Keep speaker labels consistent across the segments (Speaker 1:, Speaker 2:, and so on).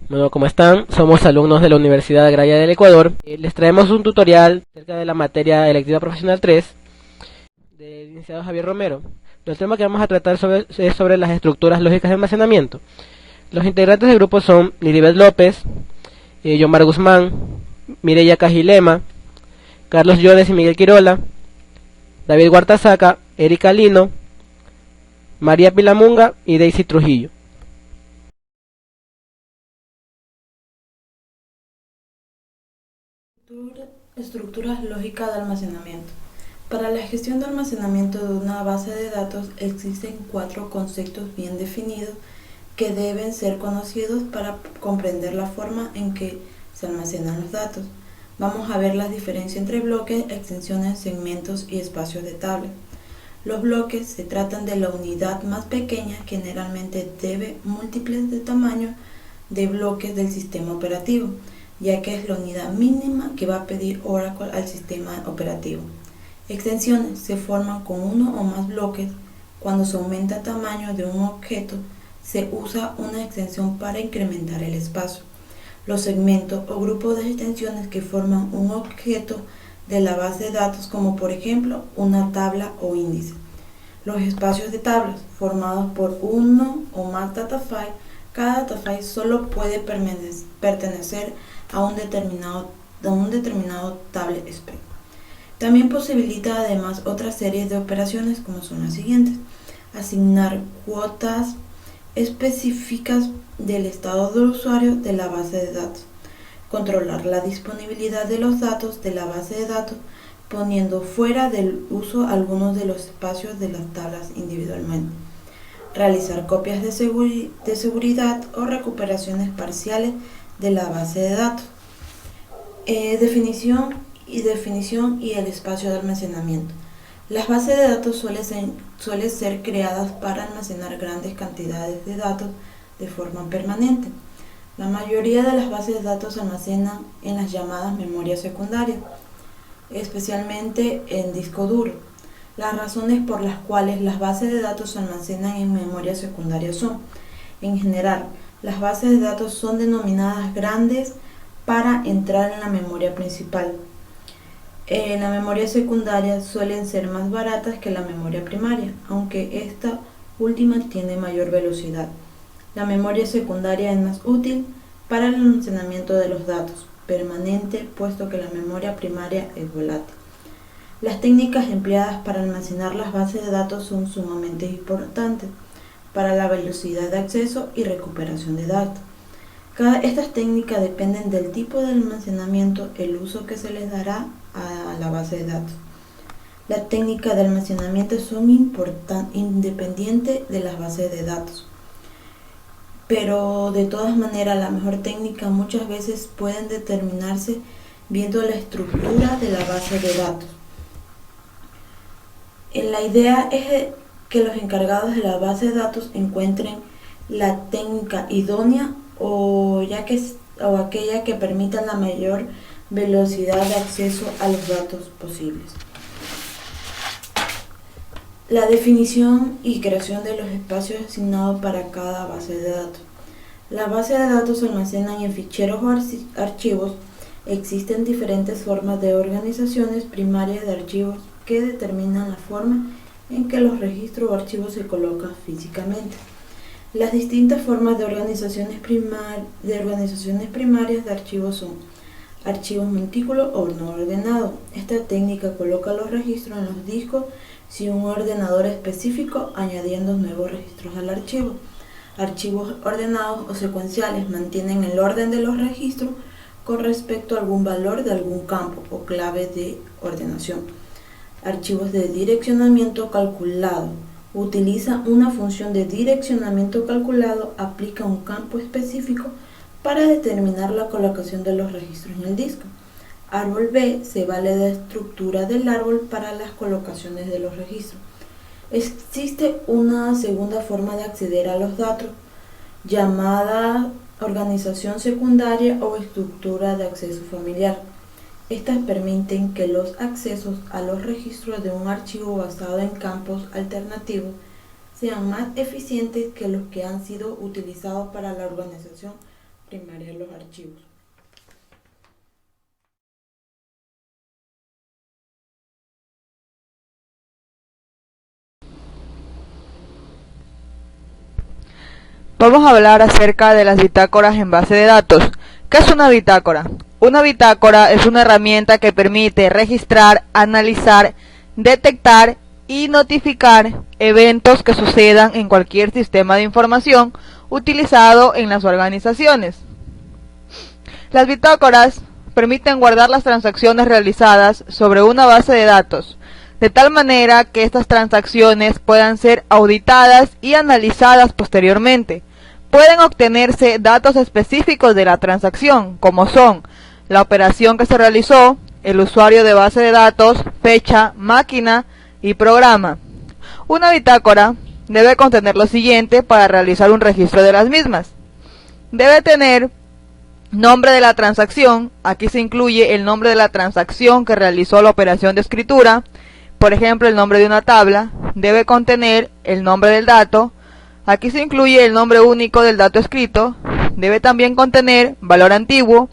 Speaker 1: Bueno, ¿cómo están? Somos alumnos de la Universidad Agraria del Ecuador. Les traemos un tutorial acerca de la materia electiva profesional 3 del licenciado Javier Romero. El tema que vamos a tratar es sobre las estructuras lógicas de almacenamiento. Los integrantes del grupo son Liribet López, Yomar Guzmán, Mireya Cajilema, Carlos Llones y Miguel Quirola, David Guartazaca, Erika Lino, María Pilamunga y Daisy Trujillo.
Speaker 2: Estructuras lógicas de almacenamiento. Para la gestión de almacenamiento de una base de datos existen 4 conceptos bien definidos que deben ser conocidos para comprender la forma en que se almacenan los datos. Vamos a ver las diferencias entre bloques, extensiones, segmentos y espacios de tabla. Los bloques se tratan de la unidad más pequeña, generalmente debe múltiples de tamaño de bloques del sistema operativo, ya que es la unidad mínima que va a pedir Oracle al sistema operativo. Extensiones se forman con uno o más bloques. Cuando se aumenta el tamaño de un objeto, se usa una extensión para incrementar el espacio. Los segmentos o grupos de extensiones que forman un objeto de la base de datos, como por ejemplo una tabla o índice. Los espacios de tablas, formados por uno o más datafiles. Cada datafile solo puede pertenecer a un determinado table space. También posibilita además otra serie de operaciones como son las siguientes: asignar cuotas específicas del estado del usuario de la base de datos, controlar la disponibilidad de los datos de la base de datos poniendo fuera del uso algunos de los espacios de las tablas individualmente, realizar copias de seguridad o recuperaciones parciales de la base de datos. Definición y el espacio de almacenamiento. Las bases de datos suelen ser creadas para almacenar grandes cantidades de datos de forma permanente. La mayoría de las bases de datos se almacenan en las llamadas memorias secundarias, especialmente en disco duro. Las razones por las cuales las bases de datos se almacenan en memoria secundaria son: en general, las bases de datos son denominadas grandes para entrar en la memoria principal. En la memoria secundaria suelen ser más baratas que la memoria primaria, aunque esta última tiene mayor velocidad. La memoria secundaria es más útil para el almacenamiento de los datos permanente, puesto que la memoria primaria es volátil. Las técnicas empleadas para almacenar las bases de datos son sumamente importantes para la velocidad de acceso y recuperación de datos. Estas técnicas dependen del tipo de almacenamiento, el uso que se les dará a la base de datos. Las técnicas de almacenamiento son independientes de las bases de datos, pero de todas maneras la mejor técnica muchas veces pueden determinarse viendo la estructura de la base de datos. La idea es que los encargados de la base de datos encuentren la técnica idónea o aquella que permita la mayor velocidad de acceso a los datos posibles. La definición y creación de los espacios asignados para cada base de datos. Las bases de datos se almacenan en ficheros o archivos. Existen diferentes formas de organizaciones primarias de archivos que determinan la forma en que los registros o archivos se colocan físicamente. Las distintas formas de organizaciones primarias de archivos son: archivos montículos o no ordenados. Esta técnica coloca los registros en los discos sin un ordenador específico, añadiendo nuevos registros al archivo. Archivos ordenados o secuenciales mantienen el orden de los registros con respecto a algún valor de algún campo o clave de ordenación. Archivos de direccionamiento calculado. Utiliza una función de direccionamiento calculado, aplica un campo específico para determinar la colocación de los registros en el disco. Árbol B se vale de la estructura del árbol para las colocaciones de los registros. Existe una segunda forma de acceder a los datos, llamada organización secundaria o estructura de acceso familiar. Estas permiten que los accesos a los registros de un archivo basado en campos alternativos sean más eficientes que los que han sido utilizados para la organización primaria de los archivos.
Speaker 3: Vamos a hablar acerca de las bitácoras en base de datos. ¿Qué es una bitácora? Una bitácora es una herramienta que permite registrar, analizar, detectar y notificar eventos que sucedan en cualquier sistema de información utilizado en las organizaciones. Las bitácoras permiten guardar las transacciones realizadas sobre una base de datos, de tal manera que estas transacciones puedan ser auditadas y analizadas posteriormente. Pueden obtenerse datos específicos de la transacción, como son la operación que se realizó, el usuario de base de datos, fecha, máquina y programa. Una bitácora debe contener lo siguiente para realizar un registro de las mismas. Debe tener nombre de la transacción, aquí se incluye el nombre de la transacción que realizó la operación de escritura, por ejemplo el nombre de una tabla. Debe contener el nombre del dato, aquí se incluye el nombre único del dato escrito. Debe también contener valor antiguo,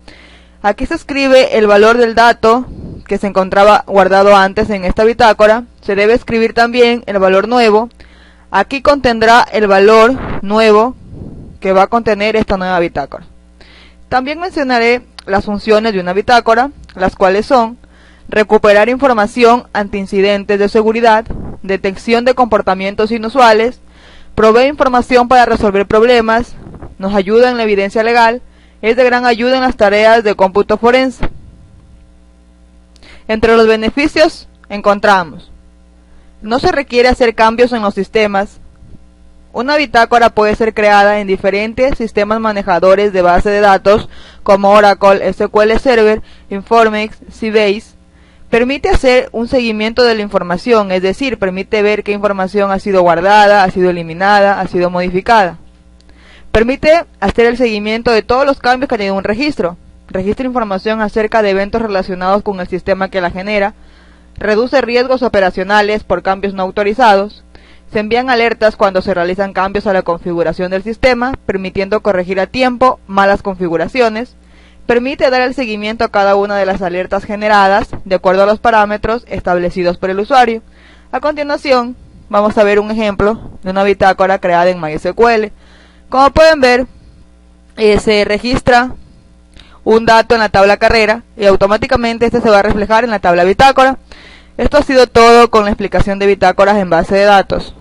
Speaker 3: aquí se escribe el valor del dato que se encontraba guardado antes en esta bitácora. Se debe escribir también el valor nuevo, aquí contendrá el valor nuevo que va a contener esta nueva bitácora. También mencionaré las funciones de una bitácora, las cuales son recuperar información ante incidentes de seguridad, detección de comportamientos inusuales, provee información para resolver problemas, nos ayuda en la evidencia legal, es de gran ayuda en las tareas de cómputo forense. Entre los beneficios encontramos: no se requiere hacer cambios en los sistemas. Una bitácora puede ser creada en diferentes sistemas manejadores de base de datos como Oracle, SQL Server, Informix, Sybase. Permite hacer un seguimiento de la información, es decir, permite ver qué información ha sido guardada, ha sido eliminada, ha sido modificada. Permite hacer el seguimiento de todos los cambios que tiene un registro. Registra información acerca de eventos relacionados con el sistema que la genera. Reduce riesgos operacionales por cambios no autorizados. Se envían alertas cuando se realizan cambios a la configuración del sistema, permitiendo corregir a tiempo malas configuraciones. Permite dar el seguimiento a cada una de las alertas generadas de acuerdo a los parámetros establecidos por el usuario. A continuación, vamos a ver un ejemplo de una bitácora creada en MySQL. Como pueden ver, se registra un dato en la tabla carrera y automáticamente este se va a reflejar en la tabla bitácora. Esto ha sido todo con la explicación de bitácoras en base de datos.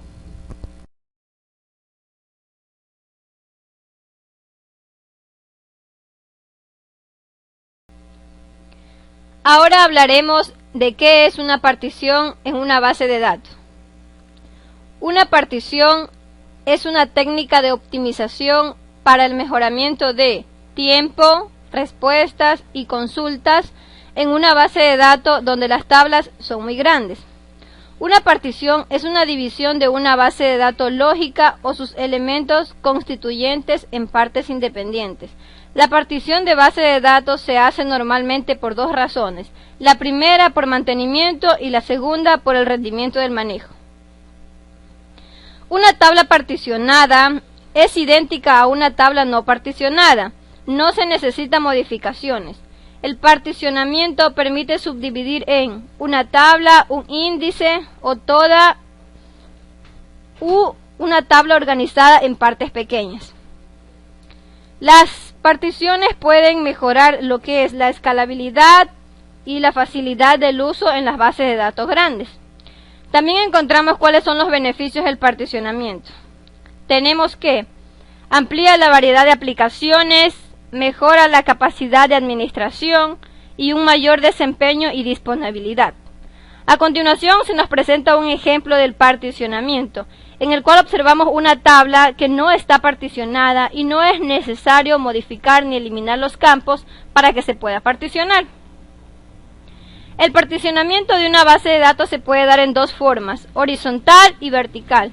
Speaker 4: Ahora hablaremos de qué es una partición en una base de datos. Una partición es una técnica de optimización para el mejoramiento de tiempo, respuestas y consultas en una base de datos donde las tablas son muy grandes. Una partición es una división de una base de datos lógica o sus elementos constituyentes en partes independientes. La partición de base de datos se hace normalmente por dos razones: la primera por mantenimiento y la segunda por el rendimiento del manejo. Una tabla particionada es idéntica a una tabla no particionada. No se necesitan modificaciones. El particionamiento permite subdividir en una tabla, un índice o toda una tabla organizada en partes pequeñas. Las particiones pueden mejorar lo que es la escalabilidad y la facilidad del uso en las bases de datos grandes. También encontramos cuáles son los beneficios del particionamiento. Tenemos que amplía la variedad de aplicaciones, mejora la capacidad de administración y un mayor desempeño y disponibilidad. A continuación se nos presenta un ejemplo del particionamiento, en el cual observamos una tabla que no está particionada y no es necesario modificar ni eliminar los campos para que se pueda particionar. El particionamiento de una base de datos se puede dar en dos formas: horizontal y vertical.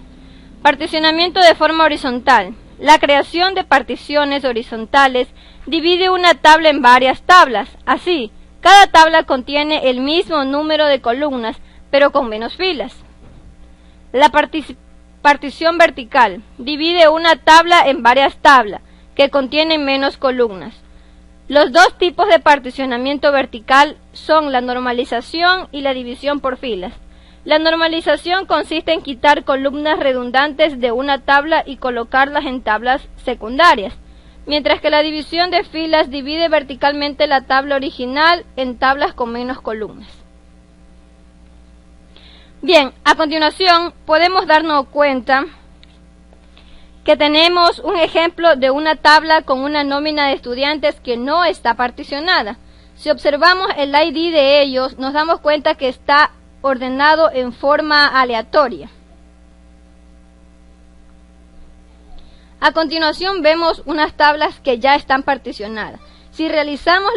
Speaker 4: Particionamiento de forma horizontal. La creación de particiones horizontales divide una tabla en varias tablas. Así, cada tabla contiene el mismo número de columnas, pero con menos filas. La partición vertical divide una tabla en varias tablas. que contienen menos columnas. Los dos tipos de particionamiento vertical son la normalización y la división por filas. La normalización consiste en quitar columnas redundantes de una tabla y colocarlas en tablas secundarias, mientras que la división de filas divide verticalmente la tabla original en tablas con menos columnas. Bien, a continuación podemos darnos cuenta que tenemos un ejemplo de una tabla con una nómina de estudiantes que no está particionada. Si observamos el ID de ellos, nos damos cuenta que está ordenado en forma aleatoria. A continuación vemos unas tablas que ya están particionadas. Si realizamos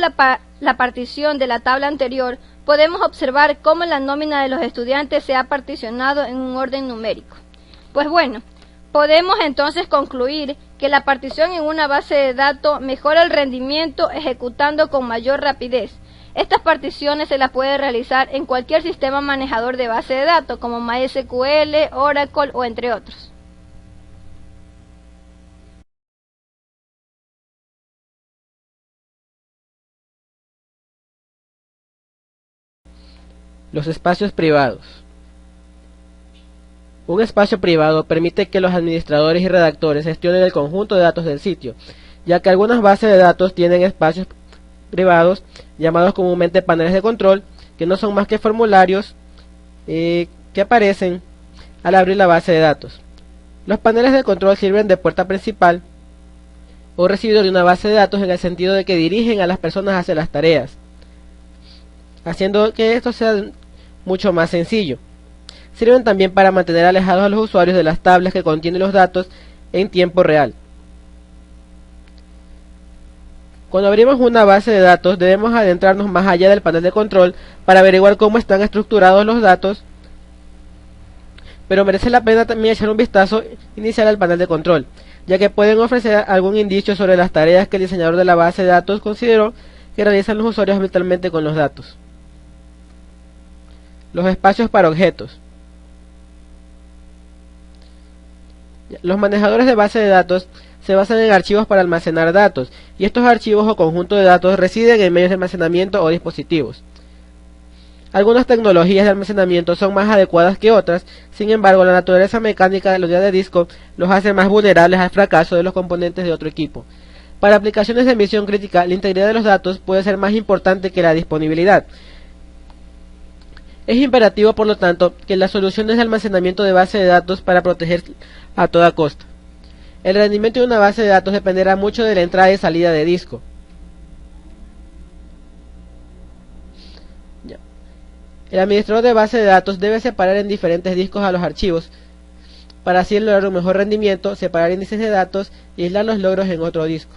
Speaker 4: la partición de la tabla anterior, podemos observar cómo la nómina de los estudiantes se ha particionado en un orden numérico. Pues bueno, podemos entonces concluir que la partición en una base de datos mejora el rendimiento ejecutando con mayor rapidez. Estas particiones se las puede realizar en cualquier sistema manejador de base de datos como MySQL, Oracle o entre otros.
Speaker 1: Los espacios privados. Un espacio privado permite que los administradores y redactores gestionen el conjunto de datos del sitio, ya que algunas bases de datos tienen espacios privados llamados comúnmente paneles de control, que no son más que formularios que aparecen al abrir la base de datos. Los paneles de control sirven de puerta principal o recibidor de una base de datos en el sentido de que dirigen a las personas hacia las tareas, haciendo que esto sea mucho más sencillo. Sirven también para mantener alejados a los usuarios de las tablas que contienen los datos en tiempo real. Cuando abrimos una base de datos debemos adentrarnos más allá del panel de control para averiguar cómo están estructurados los datos, pero merece la pena también echar un vistazo inicial al panel de control, ya que pueden ofrecer algún indicio sobre las tareas que el diseñador de la base de datos consideró que realizan los usuarios habitualmente con los datos. Los espacios para objetos. Los manejadores de base de datos se basan en archivos para almacenar datos, y estos archivos o conjuntos de datos residen en medios de almacenamiento o dispositivos. Algunas tecnologías de almacenamiento son más adecuadas que otras, sin embargo la naturaleza mecánica de la unidad de disco los hace más vulnerables al fracaso de los componentes de otro equipo. Para aplicaciones de misión crítica, la integridad de los datos puede ser más importante que la disponibilidad. Es imperativo, por lo tanto, que las soluciones de almacenamiento de base de datos para proteger a toda costa. El rendimiento de una base de datos dependerá mucho de la entrada y salida de disco. El administrador de base de datos debe separar en diferentes discos a los archivos, para así lograr un mejor rendimiento, separar índices de datos y aislar los logros en otro disco.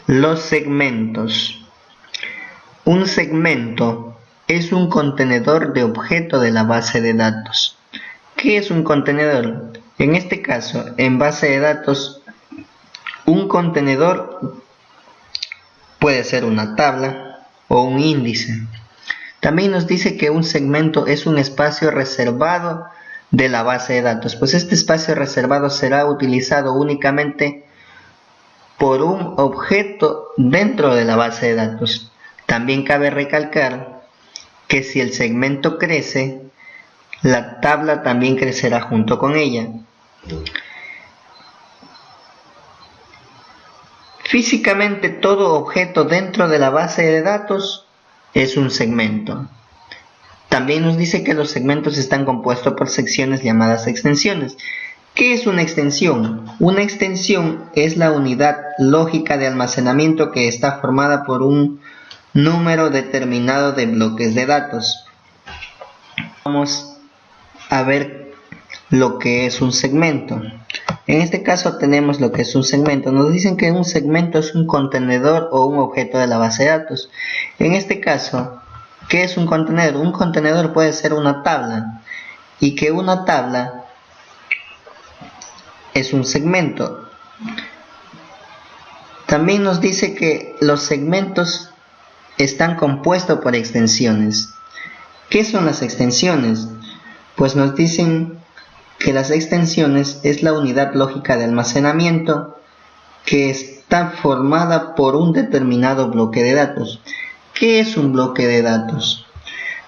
Speaker 5: Los segmentos. Un segmento es un contenedor de objeto de la base de datos. ¿Qué es un contenedor? En este caso, en base de datos, un contenedor puede ser una tabla o un índice. También nos dice que un segmento es un espacio reservado de la base de datos, pues este espacio reservado será utilizado únicamente por un objeto dentro de la base de datos. También cabe recalcar que si el segmento crece, la tabla también crecerá junto con ella. Físicamente todo objeto dentro de la base de datos es un segmento. También nos dice que los segmentos están compuestos por secciones llamadas extensiones. ¿Qué es una extensión? Una extensión es la unidad lógica de almacenamiento que está formada por un número determinado de bloques de datos. Vamos a ver lo que es un segmento. En este caso tenemos lo que es un segmento. Nos dicen que un segmento es un contenedor o un objeto de la base de datos. En este caso, ¿qué es un contenedor? Un contenedor puede ser una tabla, y que una tabla es un segmento. También nos dice que los segmentos están compuestos por extensiones. ¿Qué son las extensiones? Pues nos dicen que las extensiones es la unidad lógica de almacenamiento que está formada por un determinado bloque de datos. ¿Qué es un bloque de datos?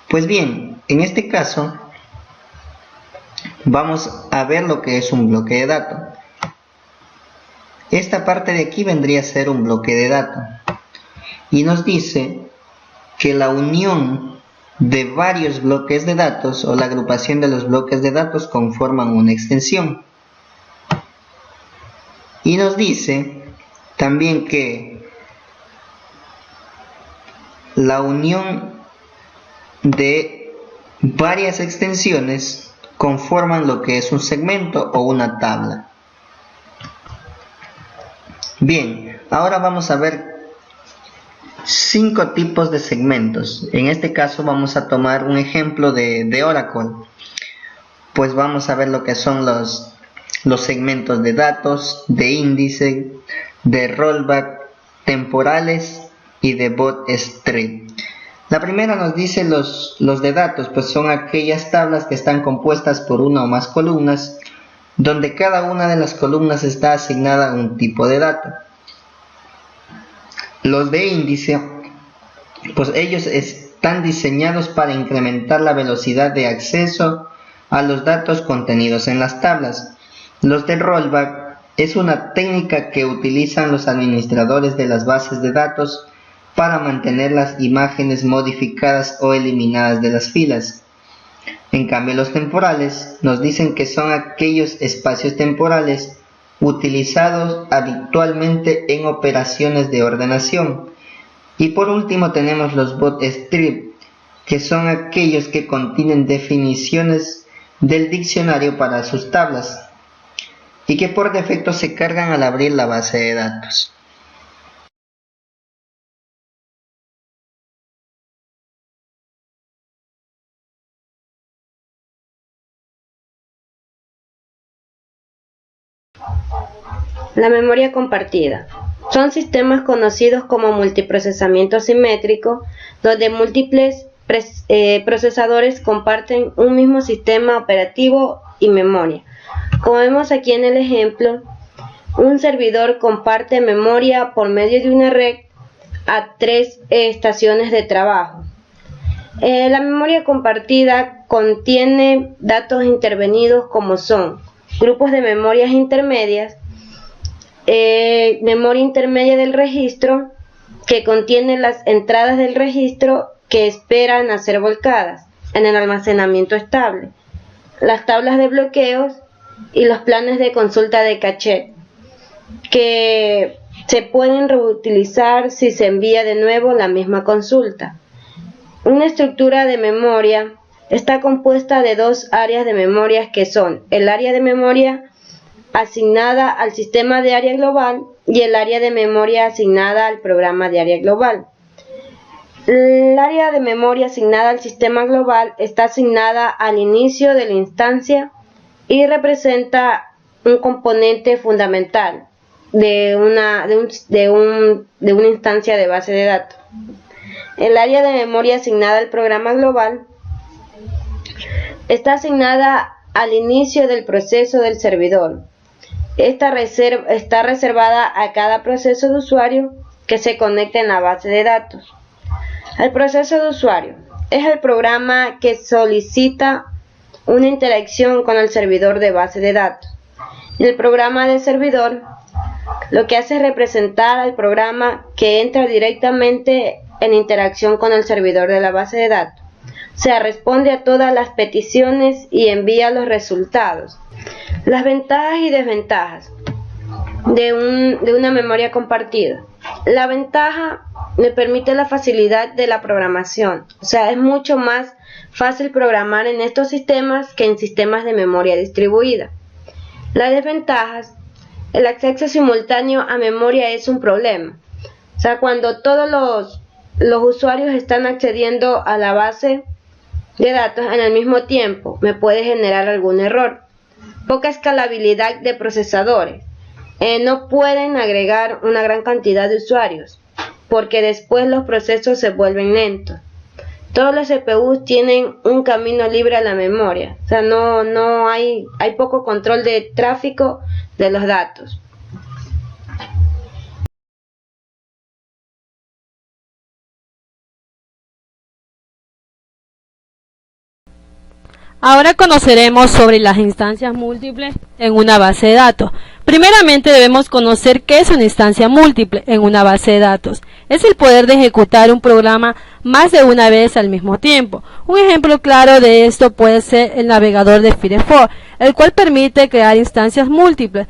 Speaker 5: Pues bien, en este caso vamos a ver lo que es un bloque de datos. Esta parte de aquí vendría a ser un bloque de datos y nos dice que la unión de varios bloques de datos o la agrupación de los bloques de datos conforman una extensión. Y nos dice también que la unión de varias extensiones conforman lo que es un segmento o una tabla. Bien, ahora vamos a ver 5 tipos de segmentos. En este caso vamos a tomar un ejemplo de Oracle. Pues vamos a ver lo que son los segmentos de datos, de índice, de rollback, temporales y de bootstrap. La primera nos dice los de datos, pues son aquellas tablas que están compuestas por una o más columnas, donde cada una de las columnas está asignada a un tipo de dato. Los de índice, pues ellos están diseñados para incrementar la velocidad de acceso a los datos contenidos en las tablas. Los de rollback es una técnica que utilizan los administradores de las bases de datos para mantener las imágenes modificadas o eliminadas de las filas. En cambio, los temporales nos dicen que son aquellos espacios temporales utilizados habitualmente en operaciones de ordenación. Y por último tenemos los bootstrap, que son aquellos que contienen definiciones del diccionario para sus tablas y que por defecto se cargan al abrir la base de datos.
Speaker 6: La memoria compartida. Son sistemas conocidos como multiprocesamiento simétrico, donde múltiples procesadores comparten un mismo sistema operativo y memoria. Como vemos aquí en el ejemplo, un servidor comparte memoria por medio de una red a 3 estaciones de trabajo. La memoria compartida contiene datos intervenidos como son grupos de memorias intermedias, memoria intermedia del registro, que contiene las entradas del registro que esperan a ser volcadas en el almacenamiento estable, las tablas de bloqueos y los planes de consulta de caché, que se pueden reutilizar si se envía de nuevo la misma consulta. Una estructura de memoria está compuesta de 2 áreas de memoria que son el área de memoria asignada al sistema de área global y el área de memoria asignada al programa de área global. El área de memoria asignada al sistema global está asignada al inicio de la instancia y representa un componente fundamental de una instancia de base de datos. El área de memoria asignada al programa global está asignada al inicio del proceso del servidor. Esta está reservada a cada proceso de usuario que se conecta en la base de datos. El proceso de usuario es el programa que solicita una interacción con el servidor de base de datos. Y el programa de servidor lo que hace es representar al programa que entra directamente en interacción con el servidor de la base de datos. O sea, responde a todas las peticiones y envía los resultados. Las ventajas y desventajas de una memoria compartida. La ventaja me permite la facilidad de la programación. O sea, es mucho más fácil programar en estos sistemas que en sistemas de memoria distribuida. Las desventajas. El acceso simultáneo a memoria es un problema. O sea, cuando todos los usuarios están accediendo a la base de datos en el mismo tiempo, me puede generar algún error. Poca escalabilidad de procesadores. no pueden agregar una gran cantidad de usuarios, porque después los procesos se vuelven lentos. Todos los CPUs tienen un camino libre a la memoria, o sea, no hay poco control de tráfico de los datos.
Speaker 7: Ahora conoceremos sobre las instancias múltiples en una base de datos. Primeramente debemos conocer qué es una instancia múltiple en una base de datos. Es el poder de ejecutar un programa más de una vez al mismo tiempo. Un ejemplo claro de esto puede ser el navegador de Firefox, el cual permite crear instancias múltiples.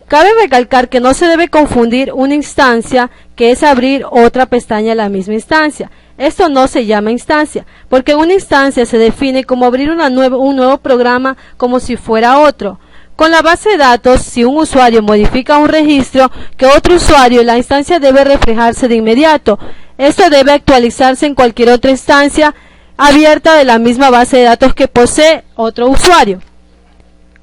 Speaker 7: Cabe recalcar que no se debe confundir una instancia, que es abrir otra pestaña en la misma instancia. Esto no se llama instancia, porque una instancia se define como abrir un nuevo programa como si fuera otro. Con la base de datos, si un usuario modifica un registro que otro usuario, la instancia debe reflejarse de inmediato. Esto debe actualizarse en cualquier otra instancia abierta de la misma base de datos que posee otro usuario.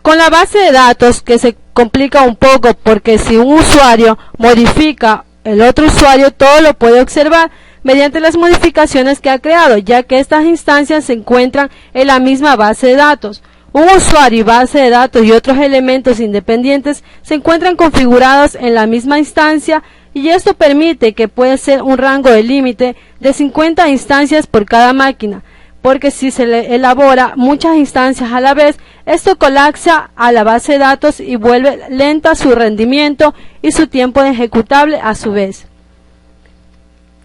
Speaker 7: Con la base de datos, que se complica un poco, porque si un usuario modifica el otro usuario, todo lo puede observar mediante las modificaciones que ha creado, ya que estas instancias se encuentran en la misma base de datos. Un usuario y base de datos y otros elementos independientes se encuentran configurados en la misma instancia, y esto permite que puede ser un rango de límite de 50 instancias por cada máquina, porque si se le elabora muchas instancias a la vez, esto colapsa a la base de datos y vuelve lenta su rendimiento y su tiempo de ejecutable a su vez.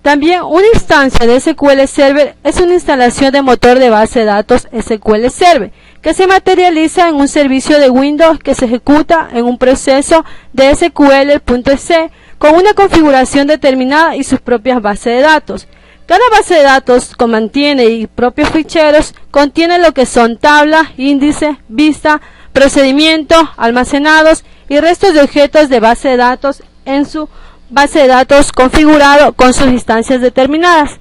Speaker 7: También una instancia de SQL Server es una instalación de motor de base de datos SQL Server, que se materializa en un servicio de Windows que se ejecuta en un proceso de SQL.exe con una configuración determinada y sus propias bases de datos. Cada base de datos contiene y propios ficheros, contiene lo que son tablas, índices, vistas, procedimientos, almacenados y restos de objetos de base de datos en su base de datos configurado con sus instancias determinadas.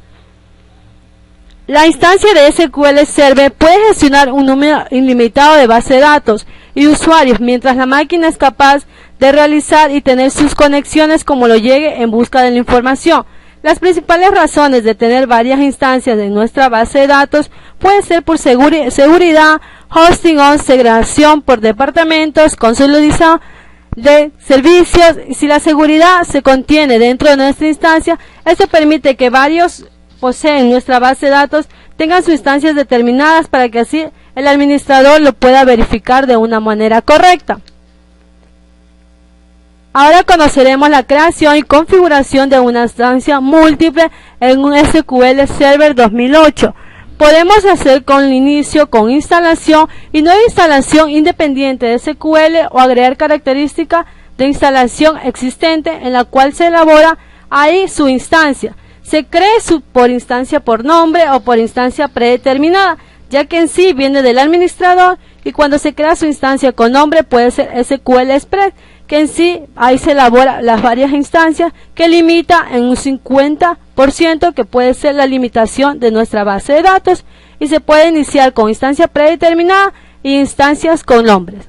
Speaker 7: La instancia de SQL Server puede gestionar un número ilimitado de bases de datos y usuarios, mientras la máquina es capaz de realizar y tener sus conexiones como lo llegue en busca de la información. Las principales razones de tener varias instancias de nuestra base de datos pueden ser por seguridad, hosting o segregación por departamentos, consolidación de servicios. Si la seguridad se contiene dentro de nuestra instancia, esto permite que varios poseen nuestra base de datos tengan sus instancias determinadas para que así el administrador lo pueda verificar de una manera correcta. Ahora conoceremos la creación y configuración de una instancia múltiple en un SQL Server 2008. Podemos hacer con el inicio, con instalación y nueva instalación independiente de SQL, o agregar características de instalación existente en la cual se elabora ahí su instancia. Se cree por instancia por nombre o por instancia predeterminada, ya que en sí viene del administrador, y cuando se crea su instancia con nombre puede ser SQL Express, que en sí ahí se elabora las varias instancias, que limita en un 50%, que puede ser la limitación de nuestra base de datos, y se puede iniciar con instancia predeterminada e instancias con nombres.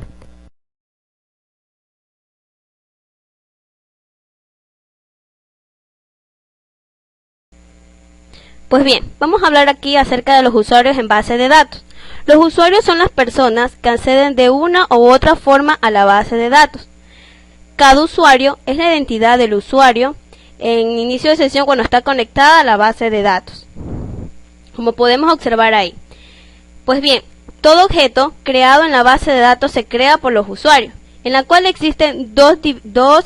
Speaker 4: Pues bien, vamos a hablar aquí acerca de los usuarios en base de datos. Los usuarios son las personas que acceden de una u otra forma a la base de datos. Cada usuario es la identidad del usuario en inicio de sesión cuando está conectada a la base de datos, como podemos observar ahí. Pues bien, todo objeto creado en la base de datos se crea por los usuarios, en la cual existen dos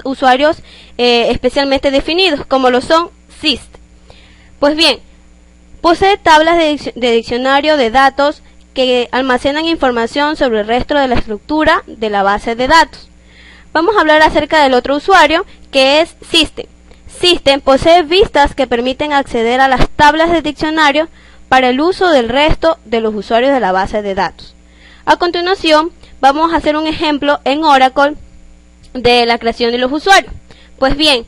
Speaker 4: usuarios especialmente definidos, como lo son SYST. Pues bien, posee tablas de diccionario de datos que almacenan información sobre el resto de la estructura de la base de datos. Vamos a hablar acerca del otro usuario, que es System. System posee vistas que permiten acceder a las tablas de diccionario para el uso del resto de los usuarios de la base de datos. A continuación, vamos a hacer un ejemplo en Oracle de la creación de los usuarios. Pues bien,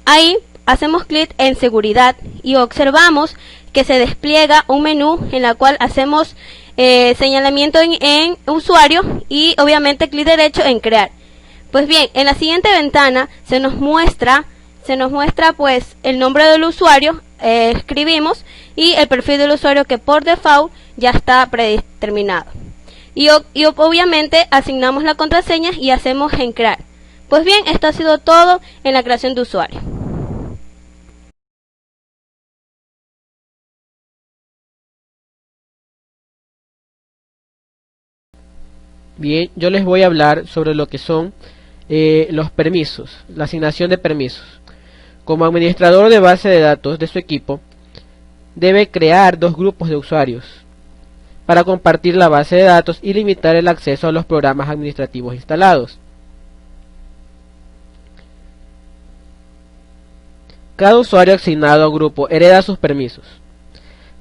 Speaker 4: ahí hacemos clic en seguridad y observamos que se despliega un menú en la cual hacemos señalamiento en usuario y obviamente clic derecho en crear.
Speaker 8: Pues bien, en la siguiente ventana se nos muestra pues el nombre del usuario, escribimos, y el perfil del usuario que por default ya está predeterminado. Y obviamente asignamos la contraseña y hacemos en crear. Pues bien, esto ha sido todo en la creación de usuario.
Speaker 1: Bien, yo les voy a hablar sobre lo que son los permisos, la asignación de permisos. Como administrador de base de datos de su equipo, debe crear 2 grupos de usuarios para compartir la base de datos y limitar el acceso a los programas administrativos instalados. Cada usuario asignado a un grupo hereda sus permisos.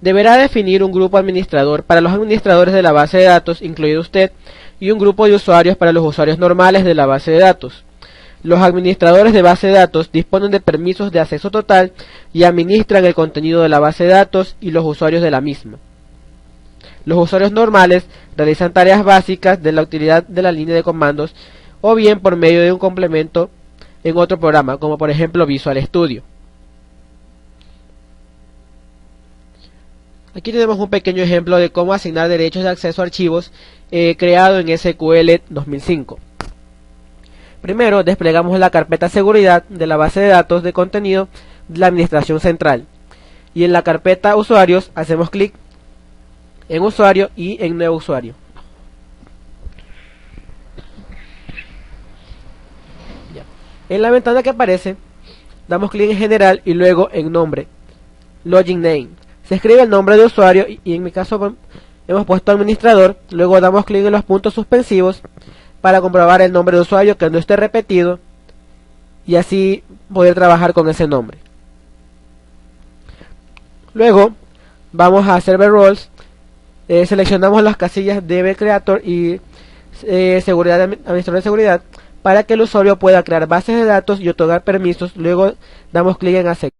Speaker 1: Deberá definir un grupo administrador para los administradores de la base de datos, incluido usted, y un grupo de usuarios para los usuarios normales de la base de datos. Los administradores de base de datos disponen de permisos de acceso total y administran el contenido de la base de datos y los usuarios de la misma. Los usuarios normales realizan tareas básicas de la utilidad de la línea de comandos o bien por medio de un complemento en otro programa, como por ejemplo Visual Studio. Aquí tenemos un pequeño ejemplo de cómo asignar derechos de acceso a archivos creado en SQL 2005. Primero, desplegamos la carpeta seguridad de la base de datos de contenido de la administración central. Y en la carpeta usuarios hacemos clic en usuario y en nuevo usuario. Ya. En la ventana que aparece, damos clic en general y luego en nombre, login name. Se escribe el nombre de usuario y en mi caso hemos puesto administrador. Luego damos clic en los puntos suspensivos para comprobar el nombre de usuario que no esté repetido y así poder trabajar con ese nombre. Luego vamos a Server Roles, seleccionamos las casillas de Creator y seguridad, administrador de seguridad, para que el usuario pueda crear bases de datos y otorgar permisos. Luego damos clic en Aceptar.